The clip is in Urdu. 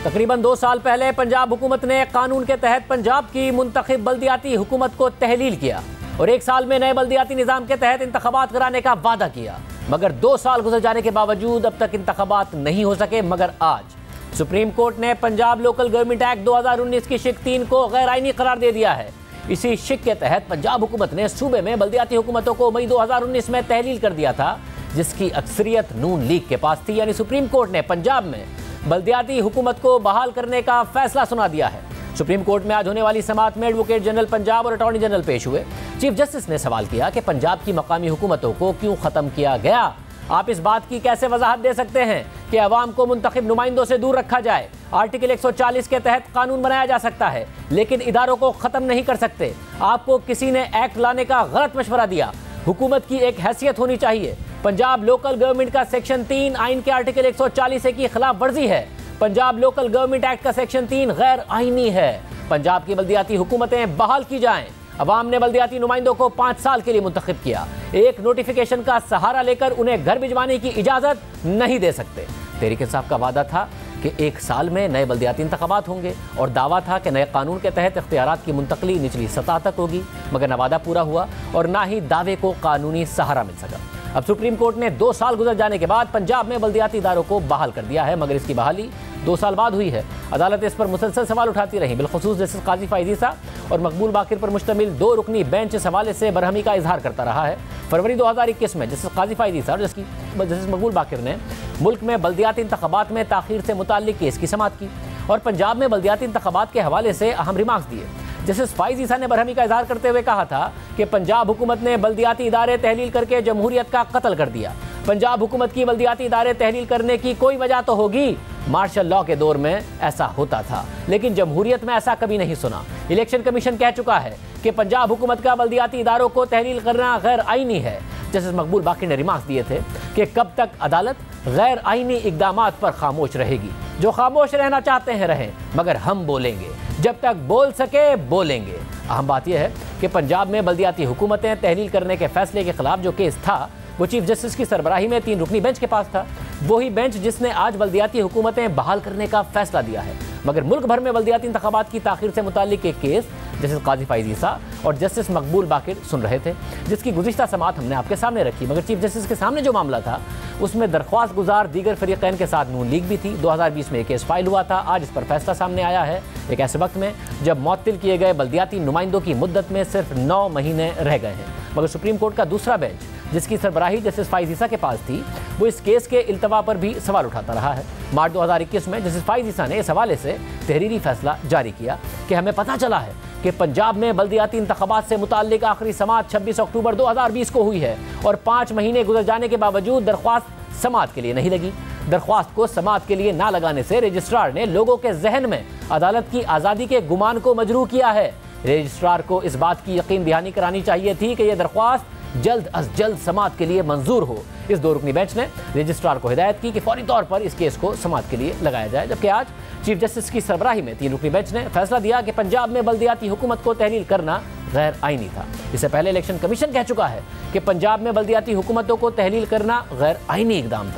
تقریباً 2 سال پہلے پنجاب حکومت نے قانون کے تحت پنجاب کی منتخب بلدیاتی حکومت کو تحلیل کیا اور 1 سال میں نئے بلدیاتی نظام کے تحت انتخابات کرانے کا وعدہ کیا، مگر 2 سال گزر جانے کے باوجود اب تک انتخابات نہیں ہو سکے۔ مگر آج سپریم کورٹ نے پنجاب لوکل گورنمنٹ ایکٹ 2019 کی شق 3 کو غیر آئینی قرار دے دیا ہے۔ اسی شق کے تحت پنجاب حکومت نے صوبے میں بلدیاتی حکومتوں کو مئی 2019 میں تحلیل کر دیا تھا، جس کی اکثریت نون لیگ کے پاس تھی۔ یعنی سپریم کورٹ نے پنجاب میں بلدیاتی حکومت کو بحال کرنے کا فیصلہ سنا دیا ہے۔ سپریم کورٹ میں آج ہونے والی سماعت میں ایڈوکیٹ جنرل پنجاب اور اٹارنی جنرل پیش ہوئے۔ چیف جسٹس نے سوال کیا کہ پنجاب کی مقامی حکومتوں کو کیوں ختم کیا گیا؟ آپ اس بات کی کیسے وضاحت دے سکتے ہیں کہ عوام کو منتخب نمائندوں سے دور رکھا جائے؟ آرٹیکل 140 کے تحت قانون بنایا جا سکتا ہے، لیکن اداروں کو ختم نہیں کر سکتے۔ آپ کو کسی نے ایکٹ لانے کا غلط مشورہ دیا۔ حکومت کی ایک حیثیت ہونی چاہیے۔ پنجاب لوکل گورنمنٹ کا سیکشن 3 آئین کے آرٹیکل 140 کی خلاف ورزی ہے۔ پنجاب لوکل گورنمنٹ ایکٹ کا سیکشن 3 غیر آئینی ہے۔ پنجاب کی بلدیاتی حکومتیں بحال کی جائیں۔ عوام نے بلدیاتی نمائندوں کو 5 سال کے لیے منتخب کیا۔ ایک نوٹیفیکیشن کا سہارا لے کر انہیں گھر بھجوانے کی اجازت نہیں دے سکتے۔ تحریک انصاف کا وعدہ تھا کہ 1 سال میں نئے بلدیاتی انتخابات ہوں گے اور دعویٰ تھا کہ نئے قانون کے تحت اختیارات کی منتقلی نچلی سطح تک ہوگی، مگر نہ وعدہ پورا ہوا اور نہ ہی دعوے کو قانونی سہارا مل سکا۔ اب سپریم کورٹ نے 2 سال گزر جانے کے بعد پنجاب میں بلدیاتی اداروں کو بحال کر دیا ہے، مگر اس کی بحالی 2 سال بعد ہوئی ہے۔ عدالت اس پر مسلسل سوال اٹھاتی رہی، بالخصوص جسٹس قاضی فائز عیسیٰ اور مقبول باقر پر مشتمل 2 رکنی بینچ اس حوالے سے برہمی کا اظہار کرتا رہا ہے۔ فروری 2021 میں جسٹس قاضی فائز عیسیٰ اور جسٹس مقبول باقر نے ملک میں بلدیاتی انتخابات میں تاخیر سے متعلق کیس کی سماعت کی اور پنجاب میں بلدیاتی انتخابات کے حوالے سے اہم ریمارکس دیے۔ جسٹس فائز عیسیٰ نے برہمی کا اظہار کرتے ہوئے کہا تھا کہ پنجاب حکومت نے بلدیاتی ادارے تحلیل کر کے جمہوریت کا قتل کر دیا۔ پنجاب حکومت کی بلدیاتی ادارے تحلیل کرنے کی کوئی وجہ تو ہوگی، مارشل لاء کے دور میں ایسا ہوتا تھا، لیکن جمہوریت میں ایسا کبھی نہیں سنا۔ الیکشن کمیشن کہہ چکا ہے کہ پنجاب حکومت کا بلدیاتی اداروں کو تحلیل کرنا غیر آئینی ہے۔ جسٹس مقبول باقر نے ریمارکس دیے تھے کہ کب تک عدالت غیر آئینی اقدامات پر خاموش رہے گی؟ جو خاموش رہنا چاہتے ہیں رہیں، مگر ہم بولیں گے، جب تک بول سکے بولیں گے۔ اہم بات یہ ہے کہ پنجاب میں بلدیاتی حکومتیں تحلیل کرنے کے فیصلے کے خلاف جو کیس تھا وہ چیف جسٹس کی سربراہی میں 3 رکنی بینچ کے پاس تھا، وہی بینچ جس نے آج بلدیاتی حکومتیں بحال کرنے کا فیصلہ دیا ہے۔ مگر ملک بھر میں بلدیاتی انتخابات کی تاخیر سے متعلق ایک کیس جسٹس قاضی فائز عیسیٰ اور جسٹس مقبول باقر سن رہے تھے، جس کی گزشتہ سماعت ہم نے آپ کے سامنے رکھی، مگر چیف جسٹس کے سامنے جو معاملہ تھا اس میں درخواست گزار دیگر فریقین کے ساتھ نون لیگ بھی تھی۔ 2020 میں یہ کیس فائل ہوا تھا۔ آج اس پر فیصلہ سامنے آیا ہے، ایک ایسے وقت میں جب معطل کیے گئے بلدیاتی نمائندوں کی مدت میں صرف 9 مہینے رہ گئے ہیں۔ مگر سپریم کورٹ کا دوسرا بینچ جس کی سربراہی جسٹس فائز عیسیٰ کے پاس تھی، وہ اس کیس کے التوا پر بھی سوال اٹھاتا رہا ہے۔ مارچ 2021 میں جسٹس فائز عیسیٰ نے اس حوالے سے تحریری فیصلہ جاری کیا کہ ہمیں پتہ چلا ہے کہ پنجاب میں بلدیاتی انتخابات سے متعلق آخری سماعت 26 اکتوبر 2020 کو ہوئی ہے اور 5 مہینے گزر جانے کے باوجود درخواست سماعت کے لیے نہیں لگی۔ درخواست کو سماعت کے لیے نہ لگانے سے رجسٹرار نے لوگوں کے ذہن میں عدالت کی آزادی کے گمان کو مجروح کیا ہے۔ رجسٹرار کو اس بات کی یقین دہانی کرانی چاہیے تھی کہ یہ درخواست جلد از جلد سماعت کے لیے منظور ہو۔ اس 2 رکنی بینچ نے رجسٹرار کو ہدایت کی کہ فوری طور پر اس کیس کو سماعت کے لیے لگایا جائے، جبکہ آج چیف جسٹس کی سربراہی میں 3 رکنی بینچ نے فیصلہ دیا کہ پنجاب میں بلدیاتی حکومت کو تحلیل کرنا غیر آئینی تھا۔ اس سے پہلے الیکشن کمیشن کہہ چکا ہے کہ پنجاب میں بلدیاتی حکومتوں کو تحلیل کرنا غیر آئینی اقدام تھا۔